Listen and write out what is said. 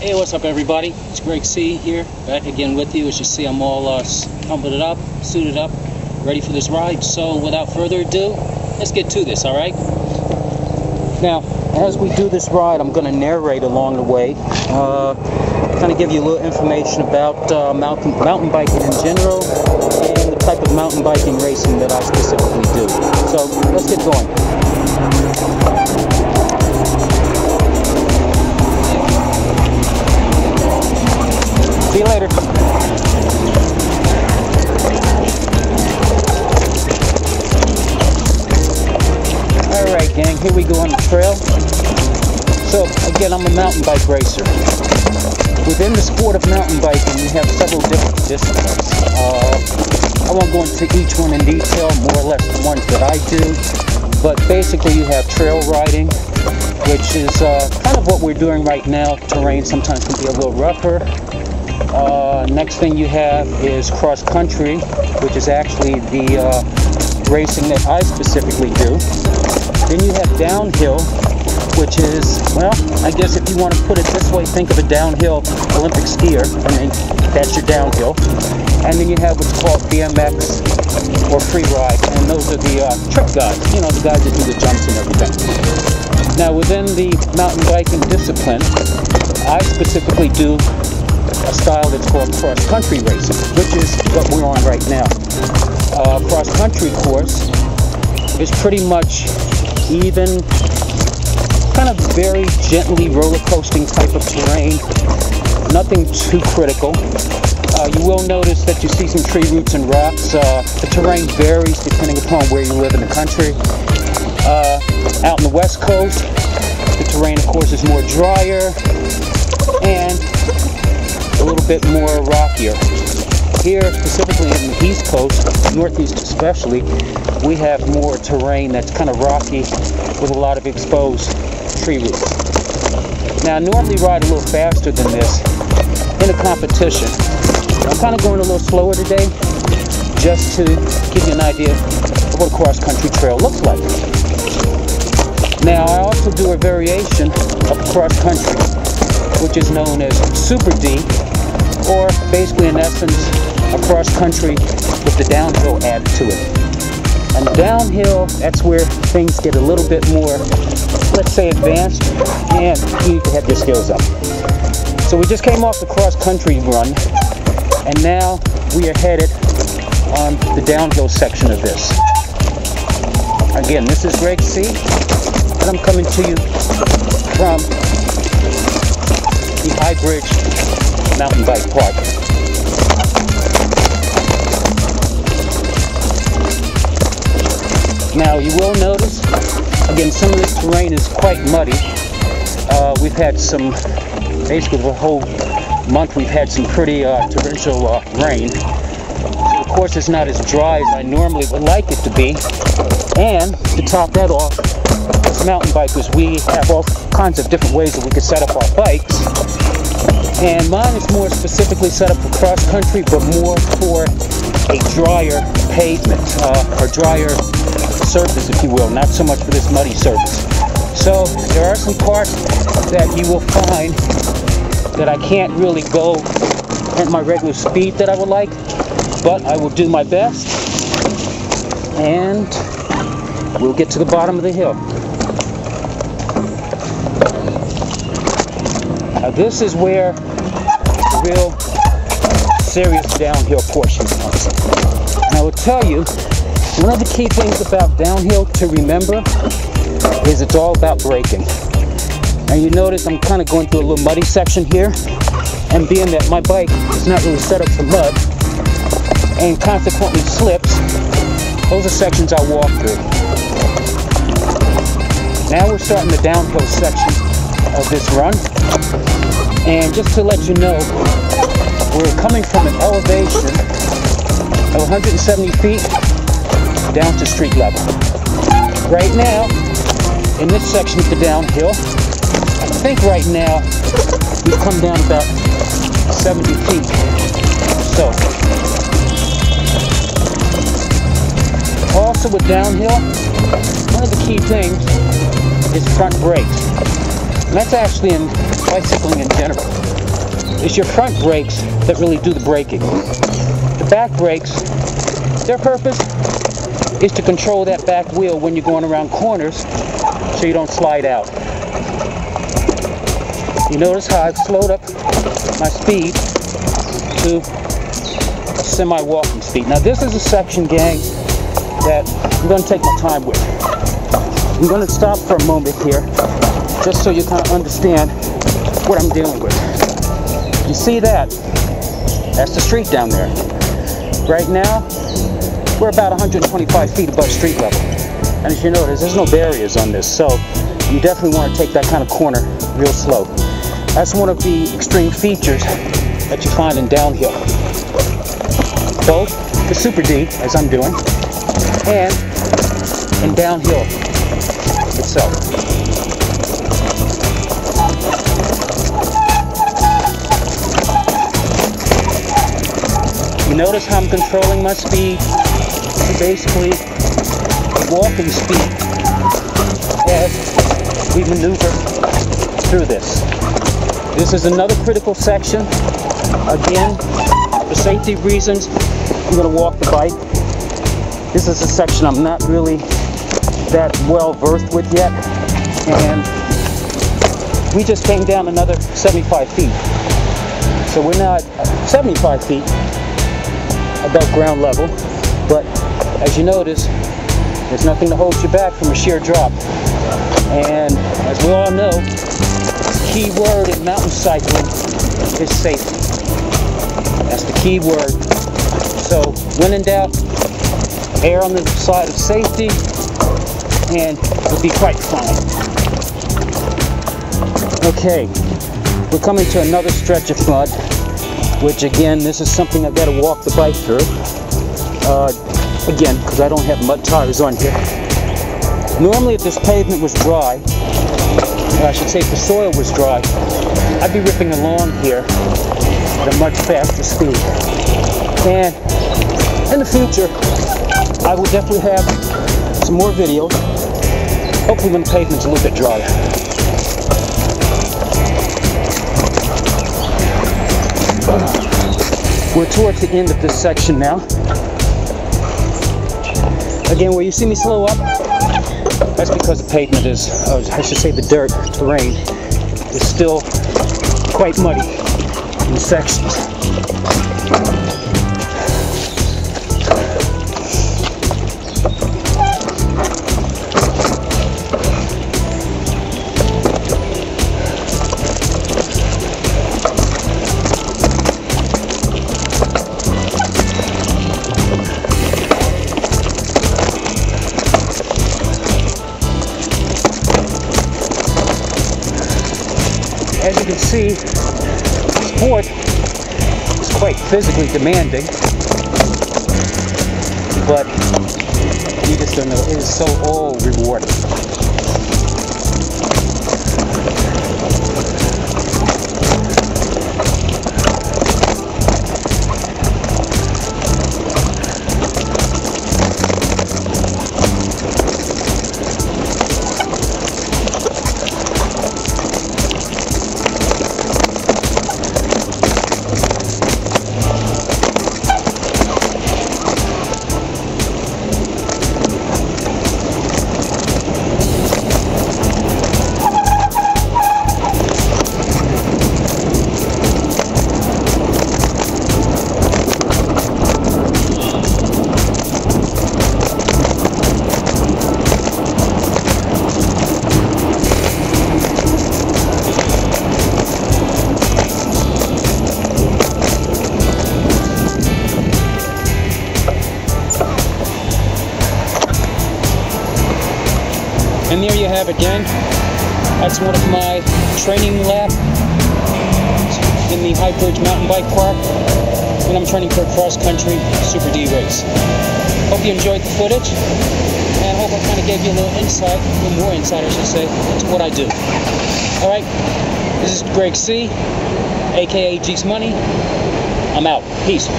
Hey, what's up everybody? It's Greg C here, back again with you. As you see, I'm all pumped up, suited up, ready for this ride. So without further ado, let's get to this, alright? Now, as we do this ride, I'm going to narrate along the way, kind of give you a little information about mountain biking in general, and the type of mountain biking racing that I specifically do. So, let's get going. See you later. Alright gang, here we go on the trail. So again, I'm a mountain bike racer. Within the sport of mountain biking, you have several different disciplines. I won't go into each one in detail, more or less the ones that I do. But basically you have trail riding, which is kind of what we're doing right now. Terrain sometimes can be a little rougher. Next thing you have is cross country, which is actually the racing that I specifically do. Then you have downhill, which is, well, I guess if you want to put it this way, think of a downhill Olympic skier, and then that's your downhill. And then you have what's called BMX or free ride, and those are the trick guys, you know, the guys that do the jumps and everything. Now within the mountain biking discipline, I specifically do a style that's called cross-country racing, which is what we're on right now. Cross-country course is pretty much even, kind of very gently roller coasting type of terrain, nothing too critical. You will notice that you see some tree roots and rocks. The terrain varies depending upon where you live in the country. Out in the West Coast, the terrain of course is more drier and a little bit more rockier. Here, specifically in the East Coast, Northeast especially, we have more terrain that's kind of rocky with a lot of exposed tree roots. Now, I normally ride a little faster than this in a competition. I'm kind of going a little slower today, just to give you an idea of what a cross-country trail looks like. Now, I also do a variation of cross-country, which is known as Super D, or basically in essence a cross country with the downhill added to it. And downhill, that's where things get a little bit more, let's say, advanced, and you need to have your skills up. So we just came off the cross country run, and now we are headed on the downhill section of this. Again, this is Greg C, and I'm coming to you from the Highbridge Mountain Bike Park. Now you will notice, again, some of this terrain is quite muddy. We've had some, basically the whole month we've had some pretty torrential rain. Of course it's not as dry as I normally would like it to be. And to top that off, as mountain bikers, we have all kinds of different ways that we can set up our bikes. And mine is more specifically set up for cross-country, but more for a drier pavement, or drier surface, if you will, not so much for this muddy surface. So there are some parts that you will find that I can't really go at my regular speed that I would like, but I will do my best, and we'll get to the bottom of the hill. Now this is where the real serious downhill portion comes. And I will tell you, one of the key things about downhill to remember is it's all about braking. Now you notice I'm kind of going through a little muddy section here, and being that my bike is not really set up for mud and consequently slips, those are sections I walk through. Now we're starting the downhill section of this run. And just to let you know, we're coming from an elevation of 170 feet down to street level. Right now, in this section of the downhill, I think right now we've come down about 70 feet. So, also with downhill, one of the key things is front brakes. And that's actually bicycling in general. It's your front brakes that really do the braking. The back brakes, their purpose is to control that back wheel when you're going around corners so you don't slide out. You notice how I've slowed up my speed to a semi-walking speed. Now this is a section, gang, that I'm going to take my time with. I'm going to stop for a moment here just so you kind of understand what I'm dealing with. You see that? That's the street down there. Right now, we're about 125 feet above street level. And as you notice, there's no barriers on this, so you definitely want to take that kind of corner real slow. That's one of the extreme features that you find in downhill. Both the Super D, as I'm doing, and in downhill itself. You notice how I'm controlling my speed to basically a walking speed as we maneuver through this. This is another critical section. Again, for safety reasons, I'm going to walk the bike. This is a section I'm not really that well versed with yet, and we just came down another 75 feet. So we're now at 75 feet above ground level, but as you notice, there's nothing to hold you back from a sheer drop. And as we all know, the key word in mountain cycling is safety. That's the key word. So when in doubt, err on the side of safety, and you'll be quite fine. Okay, we're coming to another stretch of mud, which again, this is something I've got to walk the bike through. Again, because I don't have mud tires on here. Normally, if this pavement was dry, or I should say if the soil was dry, I'd be ripping along here at a much faster speed. And in the future, I will definitely have some more videos, hopefully when the pavement's a little bit drier. We're towards the end of this section now. Again, where you see me slow up, that's because the pavement is, I should say the dirt, terrain, is still quite muddy in sections. As you can see, the sport is quite physically demanding, but you just don't know, it is so all rewarding. And there you have it, gang. That's one of my training laps in the Highbridge Mountain Bike Park when I'm training for a cross-country Super D race. Hope you enjoyed the footage, and hope I kind of gave you a little insight, a little more insight, I should say, into what I do. Alright, this is Greg C, aka GMoney. I'm out. Peace.